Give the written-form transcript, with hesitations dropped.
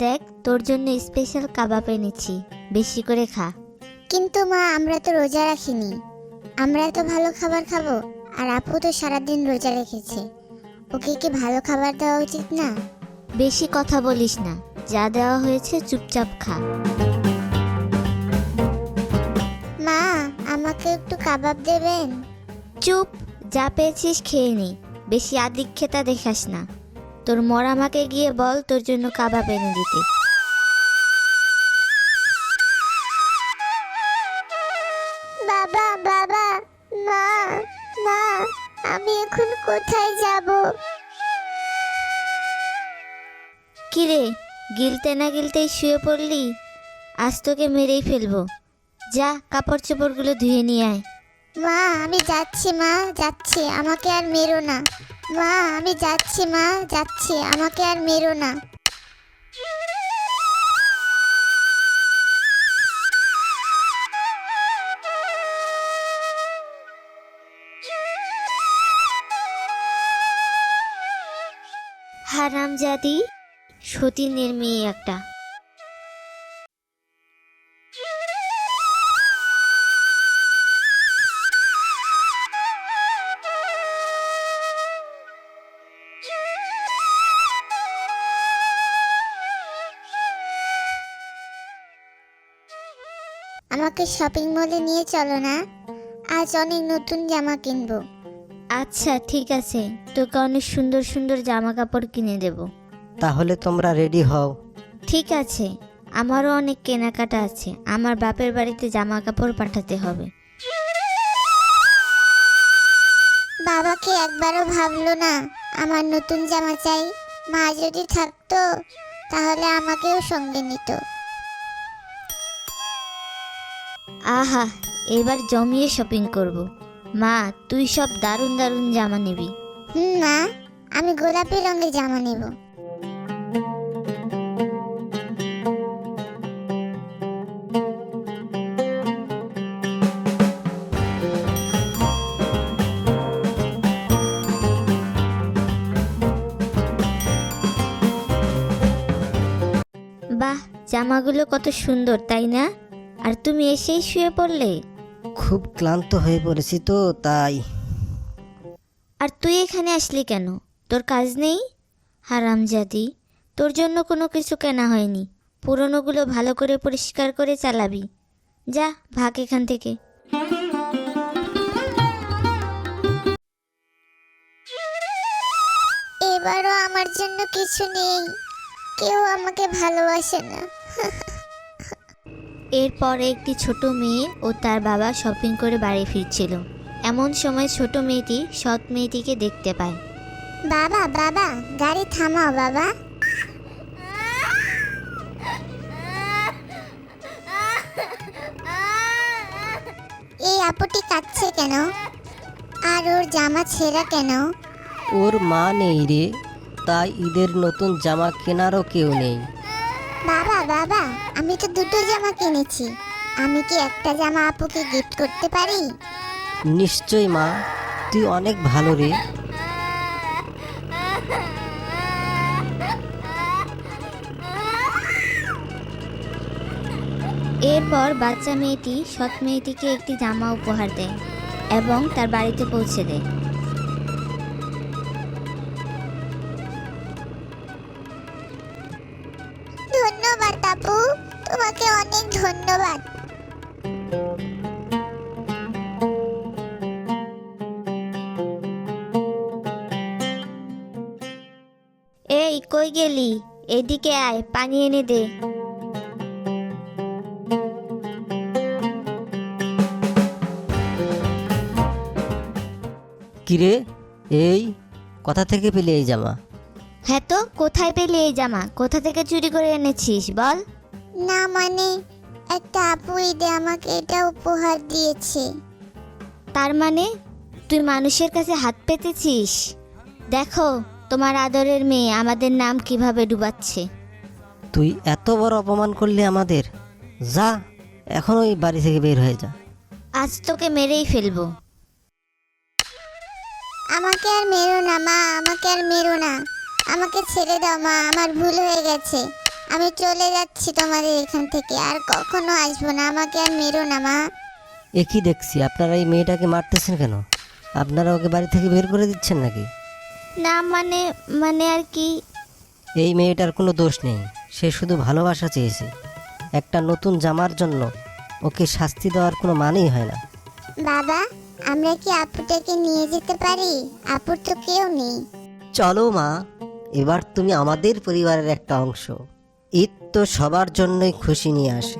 দেখ, তোর জন্য স্পেশাল কাবাব এনেছি, বেশি করে খা। কিন্তু মা, আমরা তো রোজা রাখিনি। আমরা এত ভালো খাবার খাবো? আর আপু তো সারাদিন রোজা রেখেছে, ওকে কি ভালো খাবার দেওয়া উচিত না? বেশি কথা বলিস না, যা দেওয়া হয়েছে চুপচাপ খা। মা, আমাকে একটু কাবাব দেবেন? চুপ, যা পেয়েছিস খেয়ে নি, বেশি আদিক্ষেতা দেখাস না। তোর মরামাকে গিয়ে বল তোর জন্য কাবাব এনে দিতে। বাবা, বাবা, মা, মা, আমি এখন কোথায় যাব? কিরে, গিলতে না গিলতেই শুয়ে পড়লি? আজ তোকে মেরেই ফেলবো। যা, কাপড় চোপড়গুলো ধুয়ে নিয়ে আয়। মা, আমি যাচ্ছি, মা যাচ্ছি, আমাকে আর মেরো না। মা, আমি যাচ্ছি, মা যাচ্ছি, আমাকে আর মেরো না। হারামজাদি, সতীনের মেয়ে একটা। আমাকে শপিং মলে নিয়ে চলো না, আজ অনেক নতুন জামা কিনবো। আচ্ছা ঠিক আছে, তোকে অনেক সুন্দর সুন্দর জামা কাপড় কিনে দেব। তাহলে তোমরা রেডি হও। ঠিক আছে, আমারও অনেক কেনাকাটা আছে, আমার বাপের বাড়িতে জামা কাপড় পাঠাতে হবে। বাবাকে একবারও ভাবলো না আমার নতুন জামা চাই? মা যদি থাকতো তাহলে আমাকেও সঙ্গে নিত। আহা, এবার জমিয়ে শপিং করব। মা, তুই সব দারুণ দারুণ জামা নিবি। মা, আমি গোলাপি রঙের জামা নেব। বাহ, জামাগুলো কত সুন্দর তাই না? আর তুমি এসেই শুয়ে পড়লে? খুব ক্লান্ত হয়ে পড়েছি তো তাই। আর তুই এখানে আসলি কেন? তোর কাজ নেই? হারামজাদি, তোর জন্য কোনো কিছু কেনা হয়নি, পুরনোগুলো ভালো করে পরিষ্কার করে চালাবি। যা, ভাগ এখান থেকে। এবারও আমার জন্য কিছু নেই, কেউ আমাকে ভালোবাসে না। এরপরে একটি ছোট মেয়ে ও তার বাবা শপিং করে বাড়ি ফিরছিল। এমন সময় ছোট মেয়েটি সৎ মেয়েটিকে দেখতে পায়। বাবা, বাবা, গাড়ি থামাও বাবা। এই আপুটি কাঁদছে কেন? আর ওর জামা ছেঁড়া কেন? ওর মা নেই রে, তাই ঈদের নতুন জামা কেনারও কেউ নেই। বাবা, বাবা, আমি তো দুটো জামা কিনেছি, আমি কি একটা জামা আপুকে গিফট করতে পারি? নিশ্চয় মা, তুই অনেক ভালো রে। এরপর বাচ্চা মেয়েটি সৎ মেয়েটিকে একটি জামা উপহার দেয় এবং তার বাড়িতে পৌঁছে দেয়। ধন্যবাদ আপু, তোমাকে অনেক ধন্যবাদ। এই কই গেলি? এদিকে আয়, পানি এনে দে। কিরে, এই কোথা থেকে পেলি এই জামা? হ্যাঁ তো, কোথায় পেলি এই জামা? কোথা থেকে চুরি করে এনেছিস বল? না মানে, একটা আপু ঈদে আমাকে এটা উপহার দিয়েছে। তার মানে তুই মানুষের কাছে হাত পেতেছিস? দেখো, তোমার আদরের মেয়ে আমাদের নাম কিভাবে ডুবাচ্ছে। তুই এত বড় অপমান করলি আমাদের। যা, এখন ওই বাড়ি থেকে বের হয়ে যা। আজ তোকে মেরেই ফেলবো। আমাকে আর মেরো না মা, আমাকে আর মেরো না, আমাকে ছেড়ে দাও মা, আমার ভুল হয়ে গেছে, আমি চলে যাচ্ছি তোমাদের এখান থেকে, আর কখনো আসবো না। আমাকে আর মেরো না মা। এ কি দেখছি, আপনারা এই মেয়েটাকে মারতেছেন কেন? আপনারা ওকে বাড়ি থেকে বের করে দিচ্ছেন নাকি? না মানে মানে আর কি। এই মেয়েটার কোনো দোষ নেই, সে শুধু ভালোবাসা চেয়েছে। একটা নতুন জামার জন্য ওকে শাস্তি দেওয়ার কোনো মানেই হয় না। বাবা, আমরা কি আপুটাকে নিয়ে যেতে পারি? আপুর তো কেউ নেই। চলো মা, এবার তুমি আমাদের পরিবারের একটা অংশ। ঈদ তো সবার জন্যই খুশি নিয়ে আসে।